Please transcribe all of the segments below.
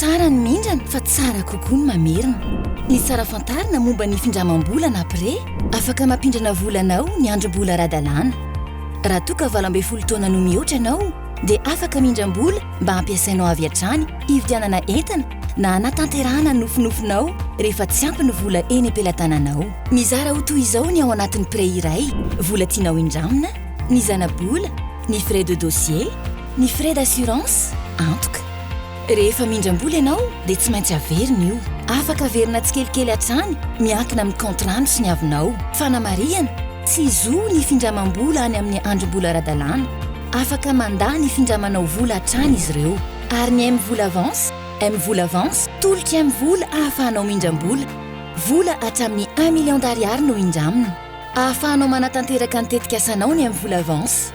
tsara ny mindrana fa tsara kokoa ny mamerina. Ny tsara fantarina momba ny findramam-bola na pré afaka mampindrana volanao ny androm-bola ara-dalàna. Raha toa ka 12 taona no mihoatra ianao dia afaka mindram-bola mba hampiasainao avy hatrany hividianana entana na hanatanterahana ny nofinofinao rehefa tsy ampy ny vola eny am-pelatananao. Mizara ho toy izao ny ao anatin'ny pré iray: vola tianao indramina, ny zana-bola, ny frais de dossier, ny frais d'assurance, antoka. Rehefa mindram-bola ianao dia tsy maintsy averina io. Afaka averina tsikelikely hatrany miankina amin'ny contrat sy ny avinao. Fanamarihana, tsy zo ny findramam-bola any amin'ny androm-bola ara-dalàna. Afaka mandà ny findramanao vola hatrany izy ireo. Ary ny M-vola avance, M-vola avance, tolika M-vola ahafahanao mindram-bola. Vola hatramin'ny 1 million d'ariary no indramina. Ahafahanao manatanteraka ny tetikasanao ny M-vola avance.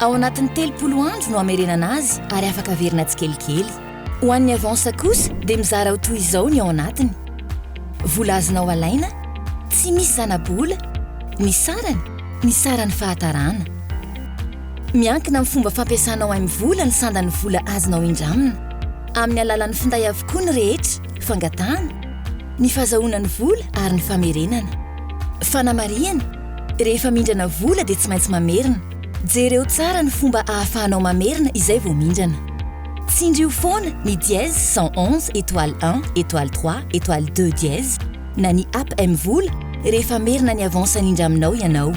Ao anatin'ny 30 andro no amerenana azy ary afaka averina tsikelikely. Ho an'ny avance kosa dia mizara ho toy izao ny ao anatiny: vola azonao alaina, tsy misy zana-bola, ny sarany fahatarana. Miankina amin'ny fomba fampiasanao M-vola ny sandan'ny vola azonao indramina. Amin'ny alalan'ny finday avokoa ny rehetra: fangatahana, ny fahazahoana ny vola ary ny famerenana. Fanamarihana, rehefa mindrana vola dia tsy maintsy mamerina. Jereo tsara ny fomba ahafahanao mamerina izay vao mindrana. Tsindrio foana ny dièse 111 étoile 1 étoile 3 étoile 2 dièse na ny app M-vola rehefa merina ny avance anindraminao ianao.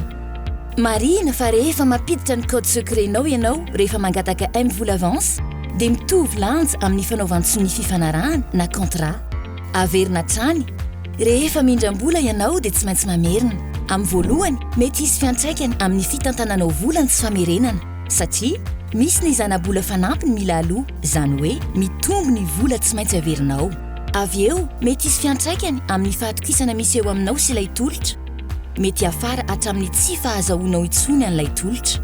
Marihina fa rehefa mampiditra ny code secretnao ianao rehefa mangataka M-vola avance dia mitovy lanja amin'ny fanaovantsy ny fifanarahana na contrat. Averina hatrany. Rehefa mindram-bola ianao dia tsy maintsy mamerina. Amin'ny voalohany mety hisy fiantraikany amin'ny fitantananao vola ny tsy famerenana satria misy ny zana-bola fanampiny mila aloha, izany hoe mitombo ny vola tsy maintsy averinao. Avy eo mety hisy fiantraikany amin'ny fahatokisana misy eo aminao sy ilay tolotra. Mety afara hatramin'ny tsy fahazahoanao intsony an'ilay tolotra.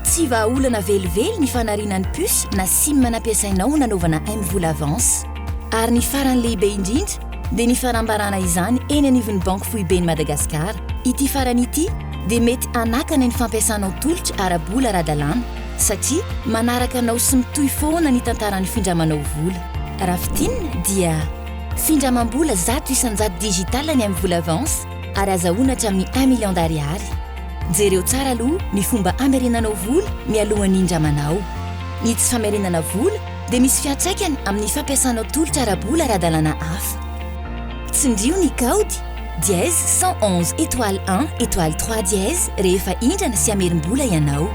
Tsy vahaolana velively ny fanariana ny puce na sim nampiasainao nanaovana M-vola avance. Ary ny farany lehibe indrindra dia ny fanambarana izany eny anivon'ny banky foiben'i Madagasikara. Ity farany ity dia mety anakana ny fampiasanao tolotra ara-bola ara-dalàna satria manaraka anao sy mitohy foana ny tantaran'ny findramanao vola. Raha fitinina dia findramam-bola 100 isan-jato digitale ny amin'ny vola avance ary azahoana hatramin'ny 1 million d'ariary. Jereo tsara aloha ny fomba amerenanao vola mialohan'ny indramanao. Ny tsy famerenana vola dia misy fiantraikany amin'ny fampiasanao tolotra ara-bola ara-dalàna hafa. Tsindrio ny kaody dièse 111 étoile 1 étoile 3 dièse rehefa indrana sy amerim-bola ianao.